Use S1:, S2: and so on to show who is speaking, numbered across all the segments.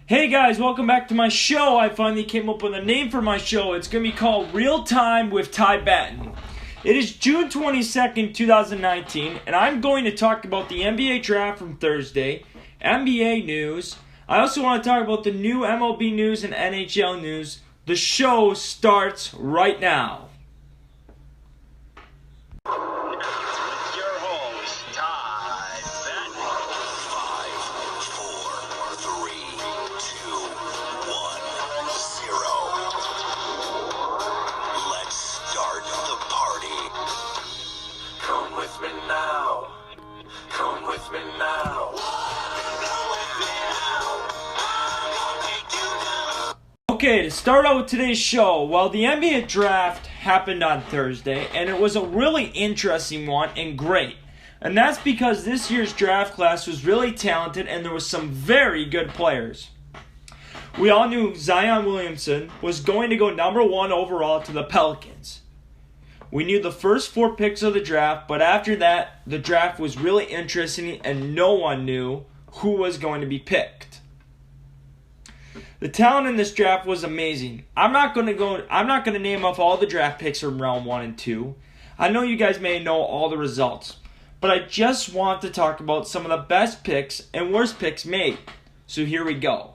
S1: Hey guys, welcome back to my show. I finally came up with a name for my show. It's going to be called Real Time with Ty Batten. It is June 22nd, 2019, and I'm going to talk about the NBA draft from Thursday, NBA news. I also want to talk about the new MLB news and NHL news. The show starts right now. Okay, to start out with today's show, well, the NBA draft happened on Thursday, and it was a really interesting one and great. And that's because this year's draft class was really talented and there was some very good players. We all knew Zion Williamson was going to go number 1 overall to the Pelicans. We knew the first 4 picks of the draft, but after that, the draft was really interesting and no one knew who was going to be picked. The talent in this draft was amazing. I'm not going to name off all the draft picks from round 1 and 2. I know you guys may know all the results, but I just want to talk about some of the best picks and worst picks made. So here we go.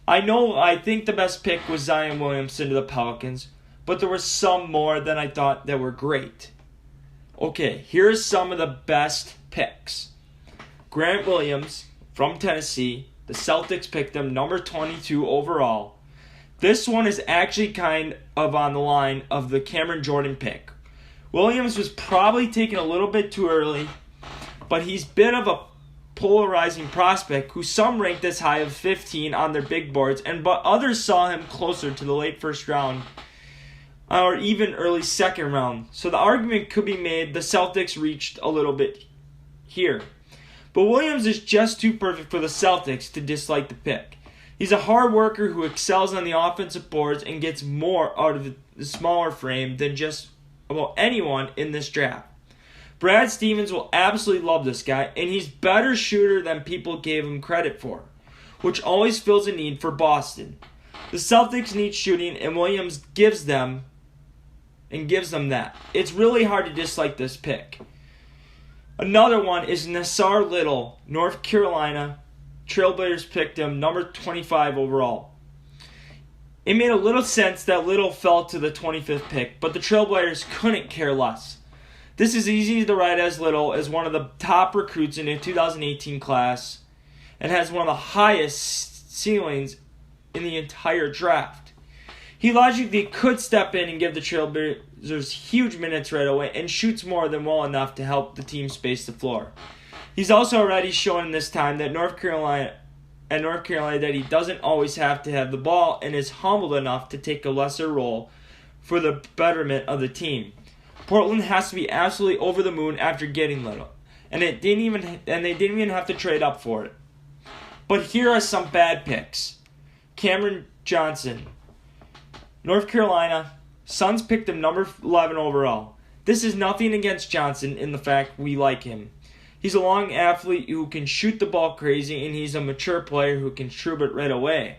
S1: I think the best pick was Zion Williamson to the Pelicans, but there were some more that I thought that were great. Okay, here's some of the best picks. Grant Williams from Tennessee. The Celtics picked him number 22 overall. This one is actually kind of on the line of the Cameron Jordan pick. Williams was probably taken a little bit too early, but he's a bit of a polarizing prospect who some ranked as high as 15 on their big boards, but others saw him closer to the late first round or even early second round. So the argument could be made the Celtics reached a little bit here. But Williams is just too perfect for the Celtics to dislike the pick. He's a hard worker who excels on the offensive boards and gets more out of the smaller frame than just about anyone in this draft. Brad Stevens will absolutely love this guy, and he's a better shooter than people gave him credit for, which always fills a need for Boston. The Celtics need shooting, and Williams gives them that. It's really hard to dislike this pick. Another one is Nassir Little, North Carolina. Trailblazers picked him number 25 overall. It made a little sense that Little fell to the 25th pick, but the Trailblazers couldn't care less. This is easy to write as Little as one of the top recruits in the 2018 class and has one of the highest ceilings in the entire draft. He logically could step in and give the Trailblazers huge minutes right away and shoots more than well enough to help the team space the floor. He's also already shown this time that North Carolina that he doesn't always have to have the ball and is humbled enough to take a lesser role for the betterment of the team. Portland has to be absolutely over the moon after getting Little, and they didn't even have to trade up for it. But here are some bad picks. Cameron Johnson, North Carolina. Suns picked him number 11 overall. This is nothing against Johnson in the fact we like him. He's a long athlete who can shoot the ball crazy, and he's a mature player who can contribute right away.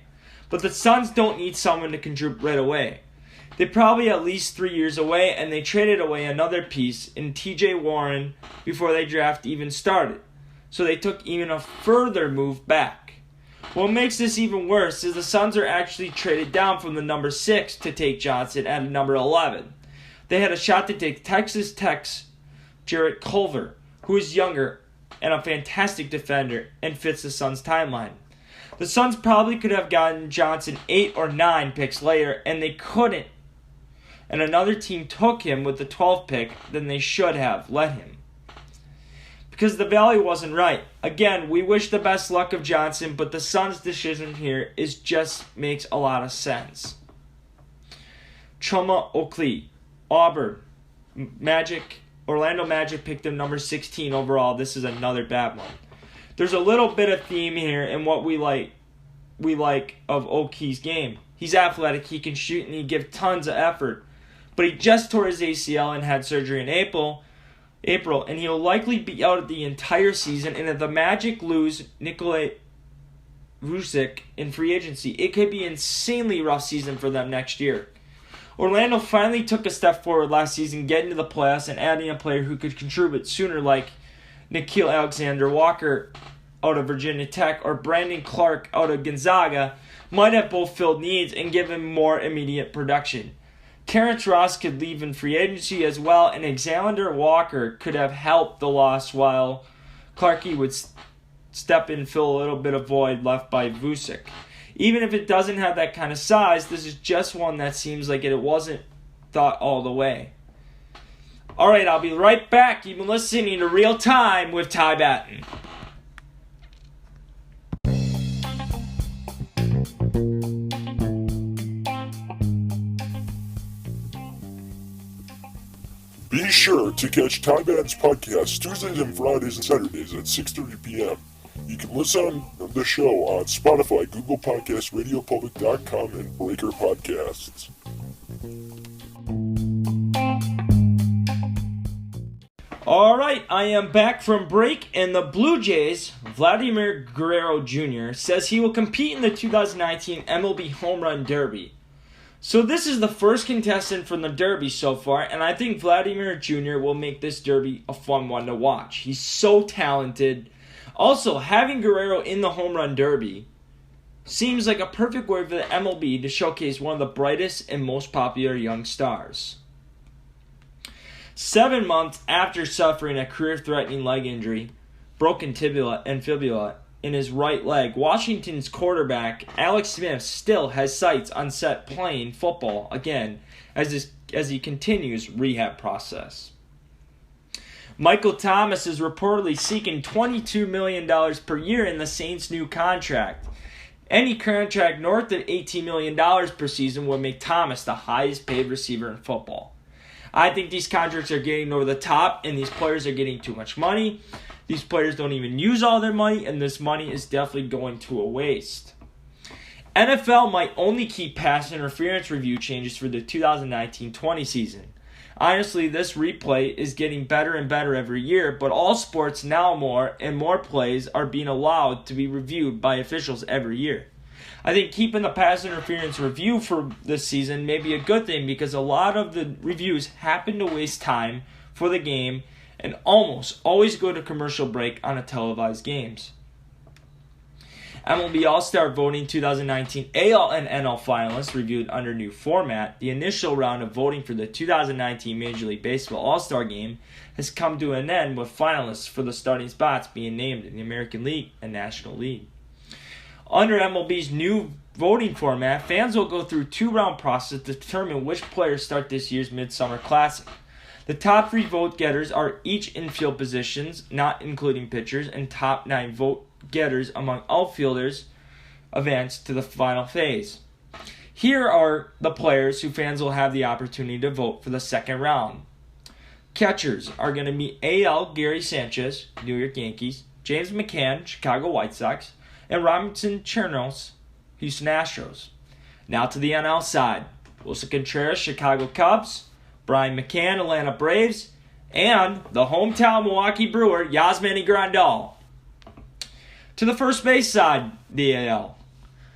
S1: But the Suns don't need someone to contribute right away. They're probably at least 3 years away, and they traded away another piece in T.J. Warren before the draft even started. So they took even a further move back. What makes this even worse is the Suns are actually traded down from the number 6 to take Johnson at number 11. They had a shot to take Texas Tech's Jarrett Culver, who is younger and a fantastic defender and fits the Suns' timeline. The Suns probably could have gotten Johnson 8 or 9 picks later, and they couldn't. And another team took him with the 12th pick, then they should have let him. Because the value wasn't right. Again, we wish the best luck of Johnson, but the Suns' decision here just makes a lot of sense. Chuma Okli, Auburn, Orlando Magic picked him number 16 overall. This is another bad one. There's a little bit of theme here in what we like of Okli's game. He's athletic, he can shoot, and he gives tons of effort. But he just tore his ACL and had surgery in April, and he'll likely be out the entire season. And if the Magic lose Nikola Vucevic in free agency. It could be an insanely rough season for them next year. Orlando finally took a step forward last season, getting to the playoffs and adding a player who could contribute sooner, like Nickeil Alexander-Walker out of Virginia Tech or Brandon Clark out of Gonzaga, might have both filled needs and given more immediate production. Terrence Ross could leave in free agency as well, and Alexander Walker could have helped the loss while Clarkey would step in and fill a little bit of void left by Vucevic. Even if it doesn't have that kind of size, this is just one that seems like it wasn't thought all the way. Alright, I'll be right back. You've been listening to Real Time with Ty Batten.
S2: Be sure to catch Ty Batten's podcast Tuesdays and Fridays and Saturdays at 6:30 p.m. You can listen on the show on Spotify, Google Podcasts, RadioPublic.com, and Breaker Podcasts.
S1: Alright, I am back from break, and the Blue Jays, Vladimir Guerrero Jr., says he will compete in the 2019 MLB Home Run Derby. So this is the first contestant from the Derby so far, and I think Vladimir Jr. will make this Derby a fun one to watch. He's so talented. Also, having Guerrero in the Home Run Derby seems like a perfect way for the MLB to showcase one of the brightest and most popular young stars. 7 months after suffering a career-threatening leg injury, broken tibia and fibula in his right leg, Washington's quarterback Alex Smith still has sights on set playing football again as he continues rehab process. Michael Thomas is reportedly seeking $22 million per year in the Saints' new contract. Any contract north of $18 million per season would make Thomas the highest paid receiver in football. I think these contracts are getting over the top, and these players are getting too much money. These players don't even use all their money, and this money is definitely going to a waste. NFL might only keep pass interference review changes for the 2019-20 season. Honestly, this replay is getting better and better every year, but all sports now more and more plays are being allowed to be reviewed by officials every year. I think keeping the pass interference review for this season may be a good thing because a lot of the reviews happen to waste time for the game and almost always go to commercial break on a televised games. MLB All-Star Voting 2019 AL and NL finalists reviewed under new format. The initial round of voting for the 2019 Major League Baseball All-Star Game has come to an end with finalists for the starting spots being named in the American League and National League. Under MLB's new voting format, fans will go through a 2-round process to determine which players start this year's Midsummer Classic. The top 3 vote getters are each infield positions, not including pitchers, and top 9 vote getters among outfielders advance to the final phase. Here are the players who fans will have the opportunity to vote for the second round. Catchers are going to be AL Gary Sanchez, New York Yankees, James McCann, Chicago White Sox, and Robinson Chirinos, Houston Astros. Now to the NL side. Wilson Contreras, Chicago Cubs, Brian McCann, Atlanta Braves, and the hometown Milwaukee Brewer, Yasmani Grandal. To the first base side, the AL.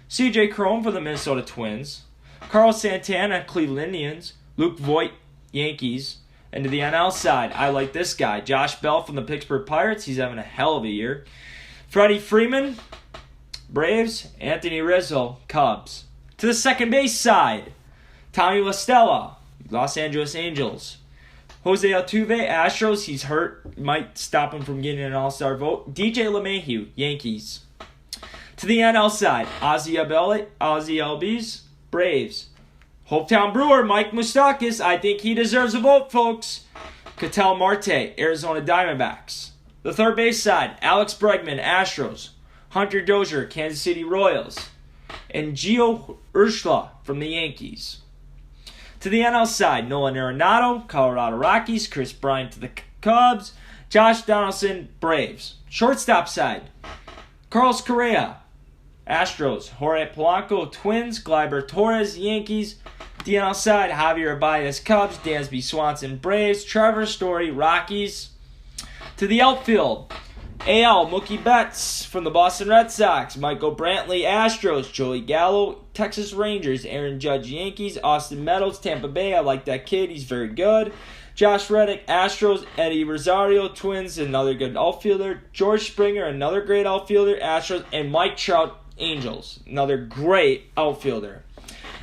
S1: C.J. Cron for the Minnesota Twins, Carlos Santana, Cleveland Indians, Luke Voit, Yankees. And to the NL side, I like this guy, Josh Bell from the Pittsburgh Pirates. He's having a hell of a year. Freddie Freeman, Braves, Anthony Rizzo, Cubs. To the second base side, Tommy La Stella, Los Angeles Angels. Jose Altuve, Astros, he's hurt. Might stop him from getting an all-star vote. DJ LeMahieu, Yankees. To the NL side, Ozzie Albies, Braves. Hometown Brewer, Mike Moustakas, I think he deserves a vote, folks. Ketel Marte, Arizona Diamondbacks. The third base side, Alex Bregman, Astros. Hunter Dozier, Kansas City Royals. And Gio Urshela from the Yankees. To the NL side, Nolan Arenado, Colorado Rockies, Chris Bryant to the Cubs, Josh Donaldson, Braves. Shortstop side, Carlos Correa, Astros, Jorge Polanco, Twins, Gleyber Torres, Yankees. The NL side, Javier Baez, Cubs, Dansby Swanson, Braves, Trevor Story, Rockies. To the outfield, AL, Mookie Betts from the Boston Red Sox, Michael Brantley, Astros, Joey Gallo, Texas Rangers, Aaron Judge, Yankees, Austin Meadows, Tampa Bay, I like that kid, he's very good. Josh Reddick, Astros, Eddie Rosario, Twins, another good outfielder. George Springer, another great outfielder, Astros, and Mike Trout, Angels, another great outfielder.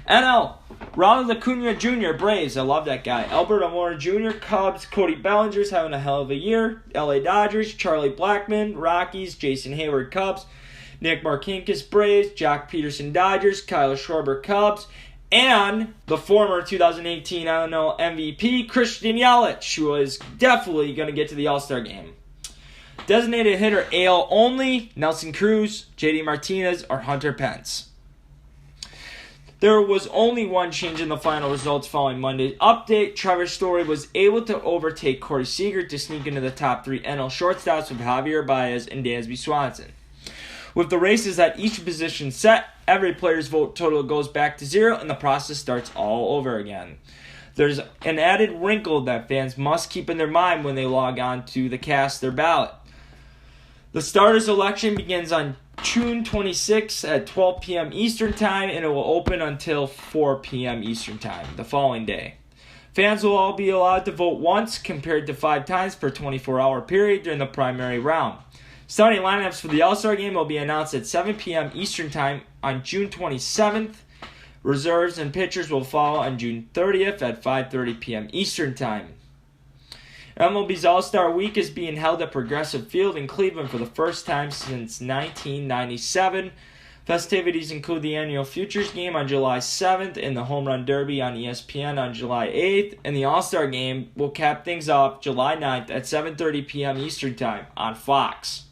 S1: NL, Ronald Acuna Jr., Braves, I love that guy. Albert Almora Jr., Cubs, Cody Bellinger's having a hell of a year. LA Dodgers, Charlie Blackmon, Rockies, Jason Hayward, Cubs, Nick Markakis, Braves, Jock Peterson, Dodgers, Kyle Schwarber, Cubs, and the former 2018 NL MVP, Christian Yelich, who is definitely going to get to the All-Star game. Designated hitter AL only, Nelson Cruz, JD Martinez, or Hunter Pence. There was only one change in the final results following Monday's update. Trevor Story was able to overtake Corey Seager to sneak into the top 3 NL shortstops with Javier Baez and Dansby Swanson. With the races at each position set, every player's vote total goes back to 0 and the process starts all over again. There's an added wrinkle that fans must keep in their mind when they log on to cast their ballot. The starters election begins on June 26 at 12 p.m. Eastern Time, and it will open until 4 p.m. Eastern Time the following day. Fans will all be allowed to vote once compared to 5 times per 24-hour period during the primary round. Starting lineups for the All-Star Game will be announced at 7 p.m. Eastern Time on June 27th. Reserves and pitchers will follow on June 30th at 5:30 p.m. Eastern Time. MLB's All-Star Week is being held at Progressive Field in Cleveland for the first time since 1997. Festivities include the annual Futures Game on July 7th and the Home Run Derby on ESPN on July 8th. And the All-Star Game will cap things off July 9th at 7:30 p.m. Eastern Time on Fox.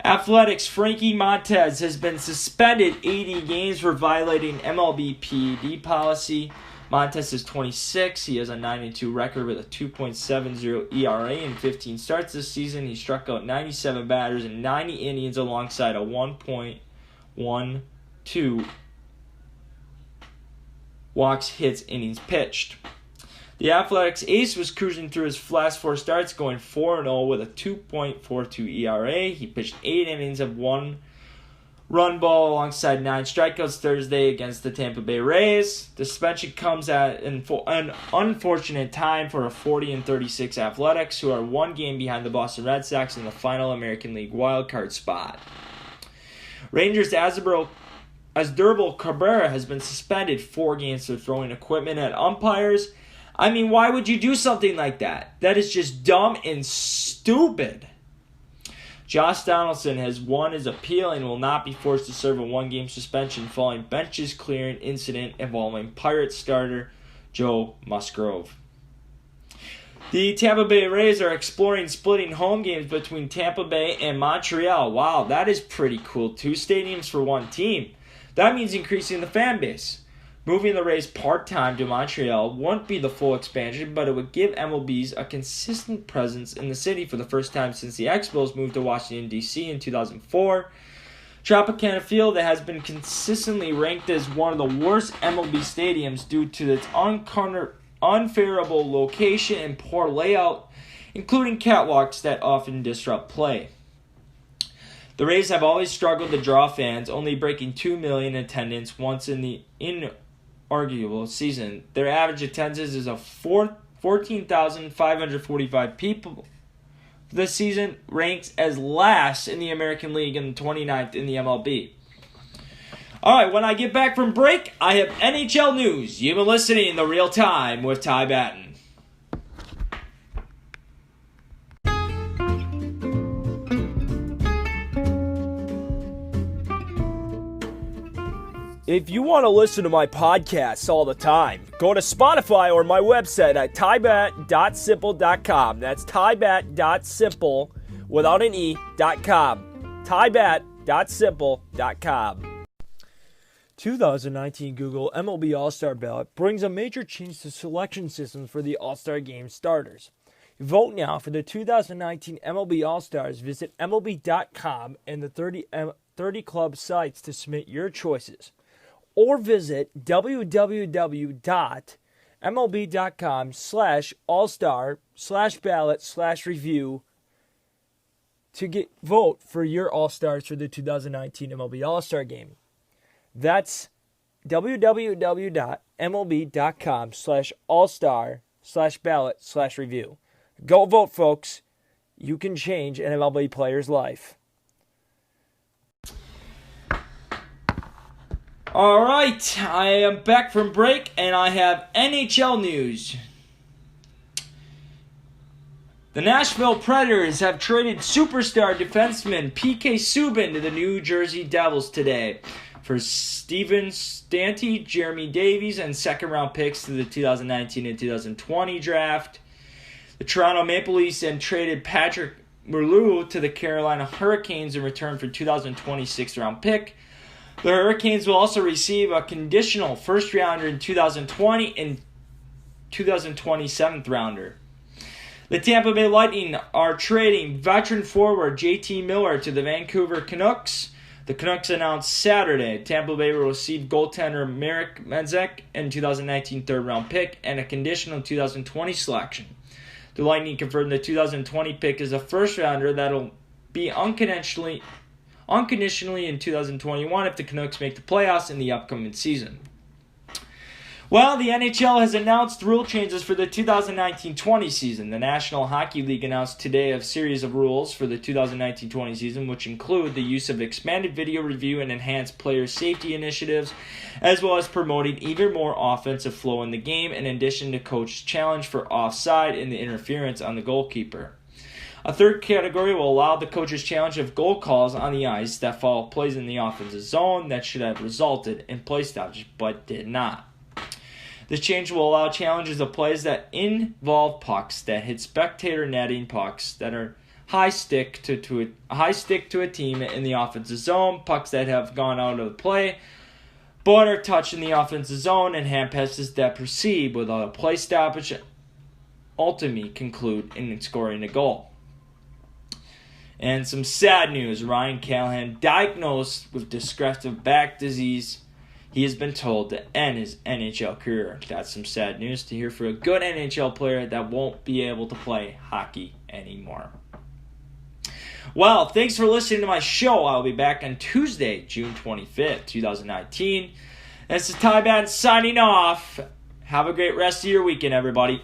S1: Athletics' Frankie Montas has been suspended 80 games for violating MLB PED policy. Montes is 26. He has a 9-2 record with a 2.70 ERA in 15 starts this season. He struck out 97 batters in 90 innings alongside a 1.12 walks, hits, innings pitched. The Athletics ace was cruising through his last 4 starts, going 4-0 with a 2.42 ERA. He pitched 8 innings of 1 run ball alongside 9 strikeouts Thursday against the Tampa Bay Rays. The suspension comes at an unfortunate time for a 40-36 Athletics, who are 1 game behind the Boston Red Sox in the final American League wildcard spot. Rangers' Asdrubal Cabrera has been suspended 4 games for throwing equipment at umpires. I mean, why would you do something like that? That is just dumb and stupid. Josh Donaldson has won his appeal and will not be forced to serve a 1-game suspension following benches clearing incident involving Pirates starter Joe Musgrove. The Tampa Bay Rays are exploring splitting home games between Tampa Bay and Montreal. Wow, that is pretty cool. 2 stadiums for 1 team. That means increasing the fan base. Moving the Rays part-time to Montreal won't be the full expansion, but it would give MLB's a consistent presence in the city for the first time since the Expos moved to Washington, D.C. in 2004. Tropicana Field has been consistently ranked as one of the worst MLB stadiums due to its unfavorable location and poor layout, including catwalks that often disrupt play. The Rays have always struggled to draw fans, only breaking 2 million in attendance once in the inaugural season. Their average attendance is 14,545 people. This season ranks as last in the American League and 29th in the MLB. Alright, when I get back from break, I have NHL news. You've been listening to Real Time with Ty Batten. If you want to listen to my podcasts all the time, go to Spotify or my website at tybat.simple.com. That's tybat.simple without an e.com. tybat.simple.com. 2019 Google MLB All-Star Ballot brings a major change to selection systems for the All-Star Game starters. Vote now for the 2019 MLB All-Stars. Visit MLB.com and the 30 club sites to submit your choices. Or visit www.mlb.com/allstar/ballot/review to vote for your All-Stars for the 2019 MLB All-Star Game. That's www.mlb.com/allstar/ballot/review. Go vote, folks. You can change an MLB player's life. All right, I am back from break, and I have NHL news. The Nashville Predators have traded superstar defenseman PK Subban to the New Jersey Devils today for Steven Stamkos, Jeremy Davies, and second-round picks to the 2019 and 2020 draft. The Toronto Maple Leafs then traded Patrick Marleau to the Carolina Hurricanes in return for 2020 6th-round pick. The Hurricanes will also receive a conditional first-rounder in 2020 and 2020 7th-rounder. The Tampa Bay Lightning are trading veteran forward JT Miller to the Vancouver Canucks. The Canucks announced Saturday Tampa Bay will receive goaltender Marek Medzek and 2019 third-round pick and a conditional 2020 selection. The Lightning confirmed the 2020 pick is a first-rounder that will be unconditionally in 2021 if the Canucks make the playoffs in the upcoming season. Well, the NHL has announced rule changes for the 2019-20 season. The National Hockey League announced today a series of rules for the 2019-20 season, which include the use of expanded video review and enhanced player safety initiatives, as well as promoting even more offensive flow in the game, in addition to coach's challenge for offside and the interference on the goalkeeper. A third category will allow the coach's challenge of goal calls on the ice that follow plays in the offensive zone that should have resulted in play stoppage, but did not. This change will allow challenges of plays that involve pucks that hit spectator netting, pucks that are high stick to a team in the offensive zone, pucks that have gone out of the play but are touched in the offensive zone, and hand passes that proceed without a play stoppage ultimately conclude in scoring a goal. And some sad news: Ryan Callahan, diagnosed with degenerative back disease. He has been told to end his NHL career. That's some sad news to hear for a good NHL player that won't be able to play hockey anymore. Well, thanks for listening to my show. I'll be back on Tuesday, June 25th, 2019. This is Ty Batten signing off. Have a great rest of your weekend, everybody.